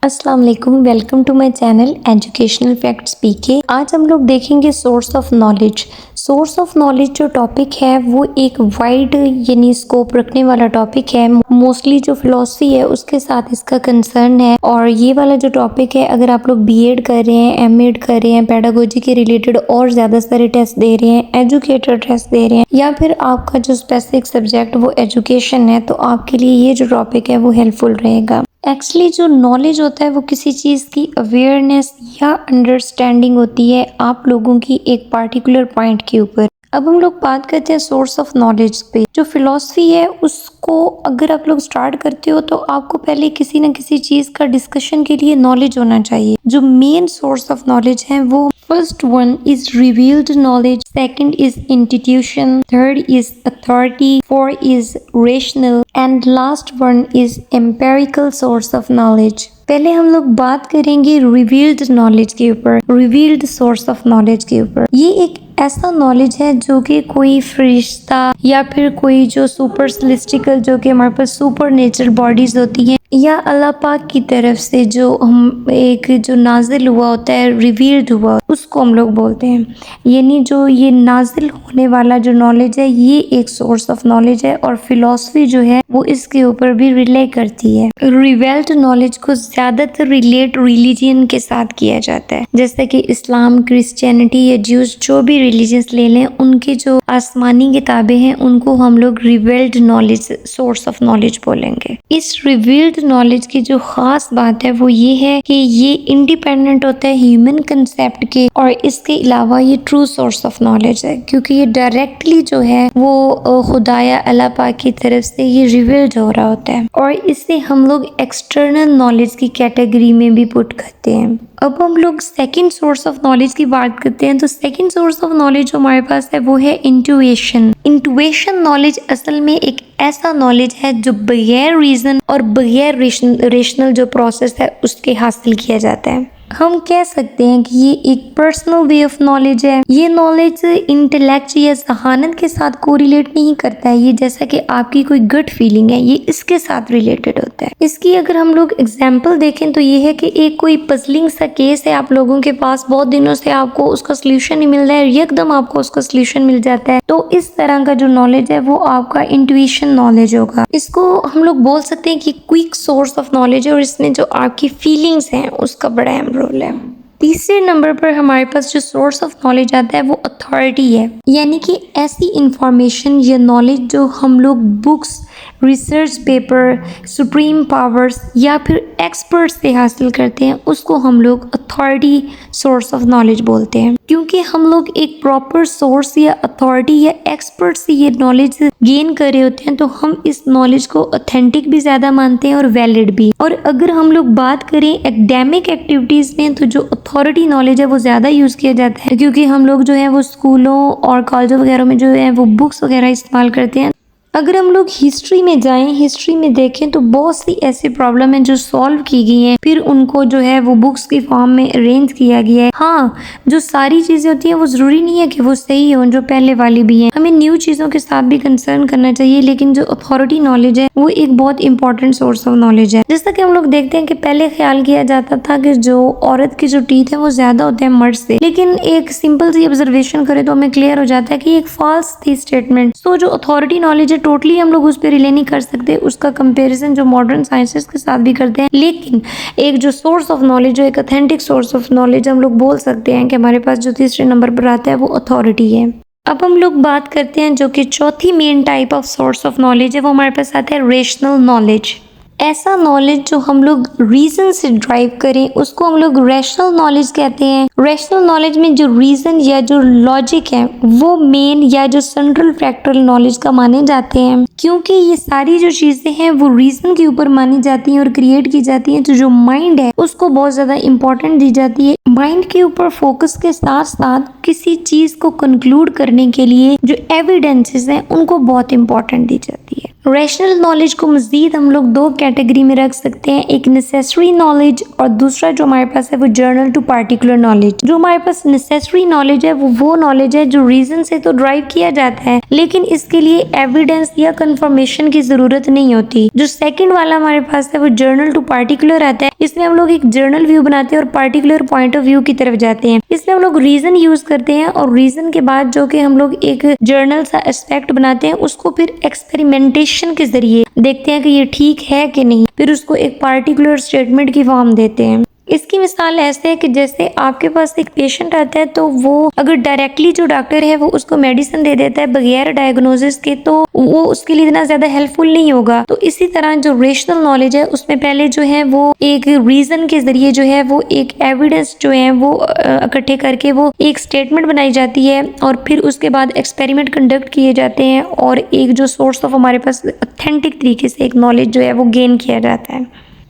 अस्सलाम वालेकुम, welcome to my channel educational facts PK. आज हम लोग देखेंगे source of knowledge. Source of knowledge जो टॉपिक है वो एक वाइड यानी स्कोप रखने वाला टॉपिक है। मोस्टली जो फिलॉसफी है उसके साथ इसका कंसर्न है। और ये वाला जो टॉपिक है, अगर आप लोग बीएड कर रहे हैं, एमएड कर रहे हैं, पेडागोजी के रिलेटेड और ज़्यादा सारे टेस्ट दे रहे हैं, एजुकेटर टेस्ट दे रहे हैं, या फिर आपका जो स्पेसिफिक सब्जेक्ट वो एजुकेशन है, तो आपके लिए ये जो टॉपिक है वो हेल्पफुल रहेगा। एक्चुअली जो नॉलेज होता है वो किसी चीज़ की अवेयरनेस या अंडरस्टैंडिंग होती है आप लोगों की एक पार्टिकुलर पॉइंट के ऊपर। अब हम लोग बात करते हैं सोर्स ऑफ नॉलेज पे। जो फिलॉसफी है उसको अगर आप लोग स्टार्ट करते हो तो आपको पहले किसी न किसी चीज़ का डिस्कशन के लिए नॉलेज होना चाहिए। जो मेन सोर्स ऑफ नॉलेज है वो first one is revealed knowledge, second is institution, third is authority, four is rational and last one is empirical source of knowledge. पहले हम लोग बात करेंगे रिवील्ड नॉलेज के ऊपर, रिवील्ड सोर्स ऑफ नॉलेज के ऊपर। ये एक ऐसा नॉलेज है जो कि कोई फरिश्ता या फिर कोई जो सुपर सेलेस्टिकल, जो कि हमारे पास सुपर नेचुरल बॉडीज होती हैं, या अल्लाह पाक की तरफ से जो हम एक जो नाजिल हुआ होता है, रिवील्ड हुआ, उसको हम लोग बोलते हैं। यानी जो ये नाजिल होने वाला जो नॉलेज है ये एक सोर्स ऑफ नॉलेज है। और फिलॉसफी जो है वो इसके ऊपर भी रिले करती है। रिवेल्ड नॉलेज को ज्यादातर रिलेट रिलीजन के साथ किया जाता है, जैसे कि इस्लाम, क्रिश्चियनिटी या ज्यूज, जो भी रिलीजियंस ले लें, उनके जो आसमानी किताबें हैं उनको हम लोग revelled knowledge, source of knowledge बोलेंगे। इस रिवील्ड नॉलेज की जो खास बात है वो ये है कि ये इंडिपेंडेंट होता है ह्यूमन कंसेप्ट के, और इसके अलावा ये ट्रू सोर्स ऑफ नॉलेज है क्योंकि ये डायरेक्टली जो है वो खुदाया अल्लाह पाक की तरफ से ये रिवील्ड हो रहा होता है। और इसे हम लोग एक्सटर्नल नॉलेज की कैटेगरी में भी पुट करते हैं। अब हम लोग सेकंड सोर्स ऑफ नॉलेज की बात करते हैं। तो सेकंड सोर्स ऑफ नॉलेज जो हमारे पास है वो है इंट्यूएशन। इंट्यूएशन नॉलेज असल में एक ऐसा नॉलेज है जो बगैर रीजन और बगैर रेशनल जो प्रोसेस है उसके हासिल किया जाता है। हम कह सकते हैं कि ये एक पर्सनल वे ऑफ नॉलेज है। ये नॉलेज इंटेलेक्ट या जहानत के साथ कोरिलेट नहीं करता है। ये जैसा कि आपकी कोई गट फीलिंग है, ये इसके साथ रिलेटेड होता है। इसकी अगर हम लोग एग्जांपल देखें तो ये है कि एक कोई पजलिंग सा केस है आप लोगों के पास, बहुत दिनों से आपको उसका सोल्यूशन नहीं मिल रहा है, एकदम आपको उसका सोल्यूशन मिल जाता है, तो इस तरह का जो नॉलेज है वो आपका इंट्यूशन नॉलेज होगा। इसको हम लोग बोल सकते हैं कि क्विक सोर्स ऑफ नॉलेज है, और इसमें जो आपकी फीलिंग्स हैं उसका बड़ा अहम रोल है। तीसरे नंबर पर हमारे पास जो सोर्स ऑफ नॉलेज आता है वो अथॉरिटी है, यानी कि ऐसी इंफॉर्मेशन या नॉलेज जो हम लोग books, research paper, supreme powers या फिर एक्सपर्ट्स से हासिल करते हैं, उसको हम लोग अथॉरिटी सोर्स ऑफ नॉलेज बोलते हैं। क्योंकि हम लोग एक प्रॉपर सोर्स या अथॉरिटी या एक्सपर्ट से ये नॉलेज गेन कर रहे होते हैं, तो हम इस नॉलेज को ऑथेंटिक भी ज़्यादा मानते हैं और वैलिड भी। और अगर हम लोग बात करें एकेडमिक एक्टिविटीज़ में, तो जो अथॉरिटी नॉलेज है वो ज़्यादा यूज़ किया जाता है, क्योंकि हम लोग जो है वो स्कूलों और कॉलेजों वगैरह में जो है वो बुक्स वगैरह इस्तेमाल करते हैं। अगर हम लोग हिस्ट्री में जाएं, हिस्ट्री में देखें तो बहुत सी ऐसी प्रॉब्लम है जो सॉल्व की गई हैं, फिर उनको जो है वो बुक्स की फॉर्म में अरेंज किया गया है। हाँ, जो सारी चीज़ें होती हैं वो ज़रूरी नहीं है कि वो सही हो, जो पहले वाली भी हैं। हमें न्यू चीज़ों के साथ भी कंसर्न करना चाहिए, लेकिन जो अथॉरिटी नॉलेज है वो एक बहुत इंपॉर्टेंट सोर्स ऑफ नॉलेज है। जैसा कि हम लोग देखते हैं कि पहले ख्याल किया जाता था कि जो औरत की जो टीथ है वो ज़्यादा होते हैं मर्द से, लेकिन एक सिंपल सी ऑब्जर्वेशन करें तो हमें क्लियर हो जाता है कि एक फॉल्स थी स्टेटमेंट। तो जो अथॉरिटी नॉलेज है टोटली हम लोग उस पर रिले नहीं कर सकते, उसका कंपैरिजन जो मॉडर्न साइंसेस के साथ भी करते हैं। लेकिन एक जो सोर्स ऑफ नॉलेज, जो एक ऑथेंटिक सोर्स ऑफ नॉलेज हम लोग बोल सकते हैं कि हमारे पास जो तीसरे नंबर पर आता है वो अथॉरिटी है। अब हम लोग बात करते हैं जो कि चौथी main type of source of knowledge है, वो हमारे पास आता है रेशनल नॉलेज। ऐसा नॉलेज जो हम लोग रीजन से ड्राइव करें उसको हम लोग रैशनल नॉलेज कहते हैं। रैशनल नॉलेज में जो रीजन या जो लॉजिक है वो मेन या जो सेंट्रल फैक्टर नॉलेज का माने जाते हैं, क्योंकि ये सारी जो चीजें हैं वो रीजन के ऊपर मानी जाती हैं और क्रिएट की जाती हैं। तो जो माइंड है उसको बहुत ज्यादा इंपॉर्टेंट दी जाती है। माइंड के ऊपर फोकस के साथ साथ किसी चीज को कंक्लूड करने के लिए जो एविडेंसेस हैं उनको बहुत इंपॉर्टेंट दी जाती है। रैशनल नॉलेज को मजीद हम लोग दो कैटेगरी में रख सकते हैं, एक नेसेसरी नॉलेज और दूसरा जो हमारे पास है वो जर्नल टू पार्टिकुलर नॉलेज। जो हमारे पास नेसेसरी नॉलेज है वो नॉलेज है जो रीजन से तो ड्राइव किया जाता है, लेकिन इसके लिए एविडेंस या कंफर्मेशन की जरूरत नहीं होती। जो सेकंड वाला हमारे पास है वो जर्नल टू पार्टिकुलर आता है, इसमें हम लोग एक जर्नल व्यू बनाते हैं और पार्टिकुलर पॉइंट ऑफ व्यू की तरफ जाते हैं। इसमें हम लोग रीजन यूज करते हैं और रीजन के बाद जो कि हम लोग एक जर्नल सा एस्पेक्ट बनाते हैं, उसको फिर एक्सपेरिमेंटेशन के जरिए देखते हैं कि ये ठीक है कि नहीं, फिर उसको एक पार्टिकुलर स्टेटमेंट की फॉर्म देते हैं। इसकी मिसाल ऐसे है कि जैसे आपके पास एक पेशेंट आता है, तो वो अगर डायरेक्टली जो डॉक्टर है वो उसको मेडिसिन दे देता है बगैर डायग्नोसिस के, तो वो उसके लिए इतना ज्यादा हेल्पफुल नहीं होगा। तो इसी तरह जो रेशनल नॉलेज है उसमें पहले जो है वो एक रीजन के जरिए जो है वो एक एविडेंस जो है वो इकट्ठे करके वो एक स्टेटमेंट बनाई जाती है और फिर उसके बाद एक्सपेरिमेंट कंडक्ट किए जाते हैं और एक जो सोर्स ऑफ हमारे पास ऑथेंटिक तरीके से एक नॉलेज जो है वो गेन किया जाता है।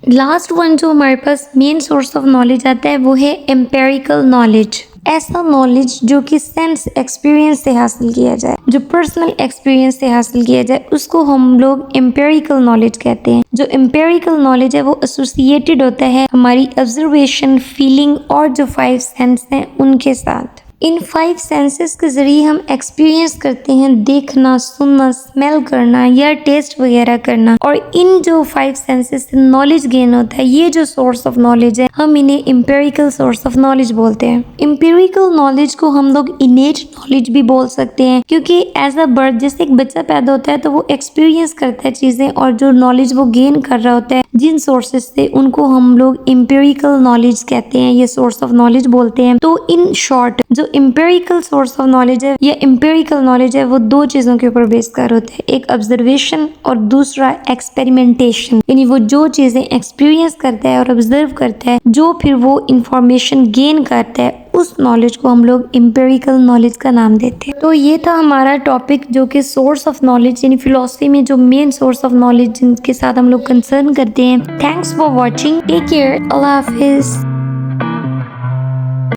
लास्ट वन जो हमारे पास मेन सोर्स ऑफ नॉलेज आता है वो है एम्पेरिकल नॉलेज। ऐसा नॉलेज जो कि सेंस एक्सपीरियंस से हासिल किया जाए, जो पर्सनल एक्सपीरियंस से हासिल किया जाए, उसको हम लोग एम्पेरिकल नॉलेज कहते हैं। जो एम्पेरिकल नॉलेज है वो एसोसिएटेड होता है हमारी ऑब्जर्वेशन, फीलिंग और जो 5 सेंस हैं उनके साथ। इन 5 सेंसेस के जरिए हम एक्सपीरियंस करते हैं देखना, सुनना, स्मेल करना या टेस्ट वगैरह करना, और इन जो 5 सेंसेस से नॉलेज गेन होता है, ये जो सोर्स ऑफ नॉलेज है हम इन्हें एम्पेरिकल सोर्स ऑफ नॉलेज बोलते हैं। एम्पेरिकल नॉलेज को हम लोग इनेट नॉलेज भी बोल सकते हैं, क्योंकि एज अ बर्थ जैसे एक बच्चा पैदा होता है तो वो एक्सपीरियंस करता है चीजें, और जो नॉलेज वो गेन कर रहा होता है जिन सोर्सेज से, उनको हम लोग एम्पेरिकल नॉलेज कहते हैं, ये सोर्स ऑफ नॉलेज बोलते हैं। तो इन शॉर्ट जो एम्पेरिकल सोर्स ऑफ नॉलेज है या एम्पेरिकल नॉलेज है वो 2 चीजों के ऊपर बेस कर होता है, एक ऑब्जर्वेशन और दूसरा एक्सपेरिमेंटेशन। यानी वो जो चीजें एक्सपीरियंस करता है और ऑब्जर्व करता है, जो फिर वो इंफॉर्मेशन गेन करता है, उस नॉलेज को हम लोग एम्पेरिकल नॉलेज का नाम देते हैं। तो ये था हमारा टॉपिक जो कि सोर्स ऑफ नॉलेज, यानी फिलोसफी में जो मेन सोर्स ऑफ नॉलेज जिनके साथ हम लोग कंसर्न करते हैं। Thanks for watching, take care, अल्लाह हाफिज।